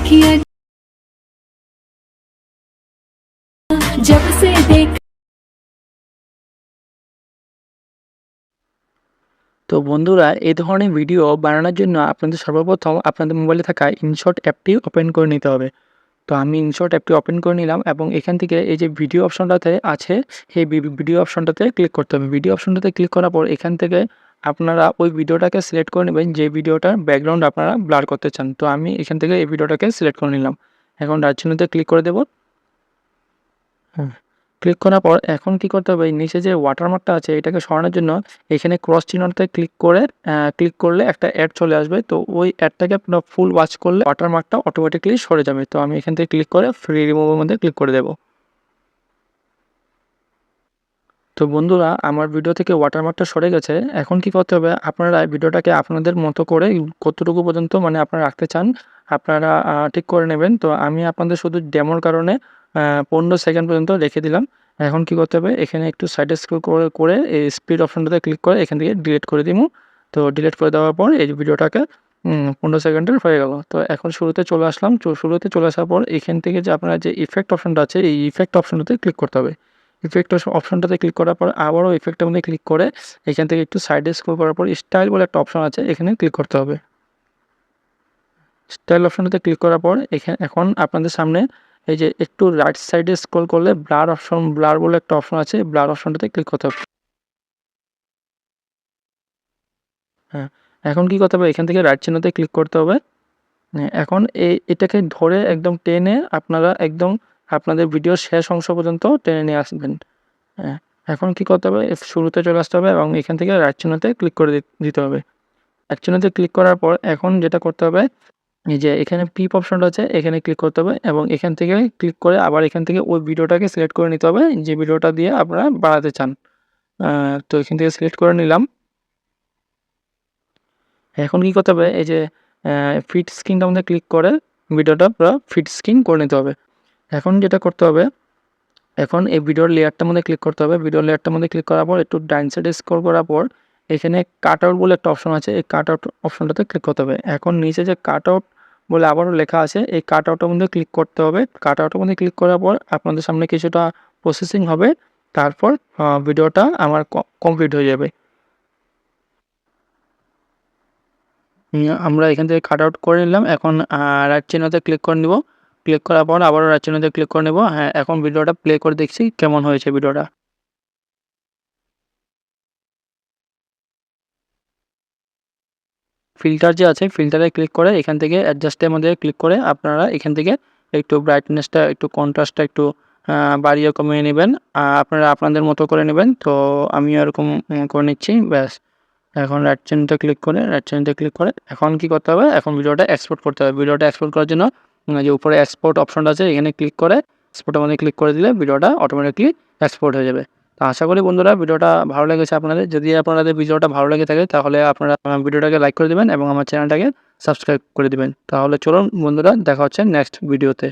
किया जब से देख। তো বন্ধুরা, এই ধরনের ভিডিও বানানোর জন্য আপনাদের সর্বপ্রথম আপনাদের মোবাইলে থাকা ইনশট অ্যাপটি ওপেন করে নিতে হবে। তো আমি ইনশট অ্যাপটি ওপেন করে নিলাম এবং এখান থেকে এই যে ভিডিও অপশনটাতে আছে, সেই ভিডিও অপশনটাতে ক্লিক করতে হবে। ভিডিও অপশনটাতে ক্লিক করার পর এখান থেকে আপনারা ওই ভিডিওটাকে সিলেক্ট করে নেবেন যে ভিডিওটার ব্যাকগ্রাউন্ড আপনারা ব্লার করতে চান। তো আমি এখান থেকে এই ভিডিওটাকে সিলেক্ট করে নিলাম। এখন রাইট চিহ্নতে ক্লিক করে দেব। হ্যাঁ, ক্লিক করার পর এখন কি করতে হবে, এই নিচে যে ওয়াটারমার্কটা আছে এটাকে সরানোর জন্য এখানে ক্রস চিহ্নটাতে ক্লিক করলে একটা অ্যাড চলে আসবে। তো ওই অ্যাডটাকে আপনারা ফুল ওয়াচ করলে ওয়াটারমার্কটা অটোমেটিক্যালি সরে যাবে। তো আমি এখান থেকে ক্লিক করে ফ্রি রিমুভের মধ্যে ক্লিক করে দেব। তো বন্ধুরা, আমার ভিডিও থেকে ওয়াটারমার্কটা সরে গেছে। এখন কি করতে হবে, আপনারা ভিডিওটাকে আপনাদের মতো করে কতটুকু পর্যন্ত মানে আপনারা রাখতে চান আপনারা ঠিক করে নেবেন। তো আমি আপনাদের শুধু ডেমোর কারণে 15 সেকেন্ড পর্যন্ত রেখে দিলাম। এখন কি করতে হবে, এখানে একটু সাইডে স্ক্রল করে এই স্পিড অপশনটাতে ক্লিক করে এখান থেকে ডিলিট করে দিব। তো ডিলিট করে দেওয়ার পর এই ভিডিওটাকে 15 সেকেন্ডের হয়ে গেল। তো এখন শুরুতে চলে আসলাম। শুরুতে চলে আসার পর এখান থেকে যে আপনার যে ইফেক্ট অপশনটা আছে, এই ইফেক্ট অপশনটাতে ক্লিক করতে হবে। ইফেক্ট অপশনটাতে ক্লিক করার পর আবারও ইফেক্টের মধ্যে ক্লিক করে এখান থেকে একটু সাইডে স্ক্রল করার পর স্টাইল বলে একটা অপশন আছে, এখানে ক্লিক করতে হবে। স্টাইল অপশনটাতে ক্লিক করার পর এখন আপনাদের সামনে এই যে একটু রাইট সাইডে স্ক্রল করলে ব্লার বলে একটা অপশন আছে, ব্লার অপশনটাতে ক্লিক করতে হবে। হ্যাঁ, এখন কি করতে হবে, এখান থেকে রাইট চিহ্নতে ক্লিক করতে হবে। এখন এটাকে ধরে একদম টেনে আপনারা একদম আপনাদের ভিডিওর শেষ অংশ পর্যন্ত টেনে নিয়ে আসবেন। হ্যাঁ, এখন কি করতে হবে, শুরুতে চলে আসতে হবে এবং এখান থেকে রাইট চিহ্নতে ক্লিক করে দিতে হবে। রাইট চিহ্নতে ক্লিক করার পর এখন যেটা করতে হবে, এই যে এখানে পিপ অপশনটা আছে এখানে ক্লিক করতে হবে এবং এখান থেকে ক্লিক করে আবার এখান থেকে ওই ভিডিওটাকে সিলেক্ট করে নিতে হবে যে ভিডিওটা দিয়ে আপনারা বাড়াতে চান। তো এখান থেকে সিলেক্ট করে নিলাম। এখন কি করতে হবে, এই যে ফিট স্ক্রিনটার মধ্যে ক্লিক করে ভিডিওটা পুরো ফিট স্ক্রিন করে নিতে হবে। এখন যেটা করতে হবে, এখন এই ভিডিওর লেয়ারটার মধ্যে ক্লিক করতে হবে। ভিডিওর লেয়ারটার মধ্যে ক্লিক করার পর একটু ডাইন সাইডে স্ক্রল করার পর এখানে কাট আউট বলে একটা অপশন আছে, এই কাট আউট অপশনটাতে ক্লিক করতে হবে। এখন নিচে যে কাট আউট বলে আবারও লেখা আছে, এই কাট আউটের মধ্যে ক্লিক করতে হবে। কাট আউটের মধ্যে ক্লিক করার পর আপনাদের সামনে কিছুটা প্রসেসিং হবে, তারপর ভিডিওটা আমার কমপ্লিট হয়ে যাবে। আমরা এখান থেকে কাট আউট করে নিলাম। এখন রাইট চিহ্নতে ক্লিক করে নিব। ক্লিক করার পর আবারও রাইট চিহ্নতে ক্লিক করে নেব। হ্যাঁ, এখন ভিডিওটা প্লে করে দেখছি কেমন হয়েছে ভিডিওটা। ফিল্টার যে আছে ফিল্টারে ক্লিক করে এখান থেকে অ্যাডজাস্টের মধ্যে ক্লিক করে আপনারা এখান থেকে একটু ব্রাইটনেসটা একটু কন্ট্রাস্টটা একটু বাড়িয়ে কমিয়ে নেবেন। আপনারা আপনাদের মতো করে নেবেন। তো আমিও এরকম করে নিচ্ছি, ব্যাস। এখন রাইট চিহ্নতে ক্লিক করে এখন কি করতে হবে, এখন ভিডিওটা এক্সপোর্ট করতে হবে। ভিডিওটা এক্সপোর্ট করার জন্য যে উপরে এক্সপোর্ট অপশনটা আছে এখানে ক্লিক করে এক্সপোর্টের মধ্যে ক্লিক করে দিলে ভিডিওটা অটোমেটিকলি এক্সপোর্ট হয়ে যাবে। তো আশা করি বন্ধুরা ভিডিওটা ভালো লেগেছে আপনাদের। যদি আপনাদের ভিডিওটা ভালো লেগে থাকে তাহলে আপনারা ভিডিওটাকে লাইক করে দেবেন এবং আমার চ্যানেলটাকে সাবস্ক্রাইব করে দেবেন। তাহলে চলুন বন্ধুরা, দেখা হচ্ছে নেক্সট ভিডিওতে।